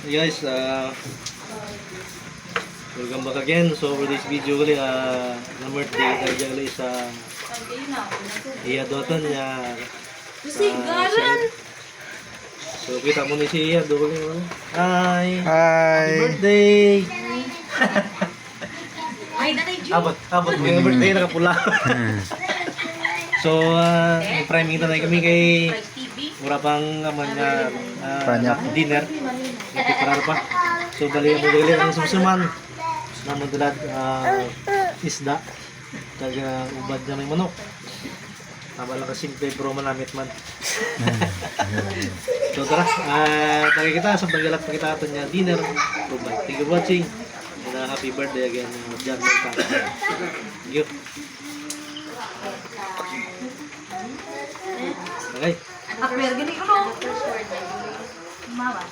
Guys, welcome back again. So for this video gali, na birthday tayo gali sa Iya Doton niya. So kita mo ni si Iya gali. Hi. Hi. Happy birthday. Ay, nanay Ju. Abot mo yung birthday nakapula. So, priming na kami kay mura pang naman nga dinner. Preparar pa. So, bali mo gali ang sumsuman. Naman tulad isda. Kaya ubad niya may manok. Tama lang kasimple pero manamit man. So tara, tagay kita sa paggalap pa kita ato niya dinner. So, thank you for watching. And happy birthday again, John Marta. Thank you. Okay. Anak, pero ganito ko. Mama.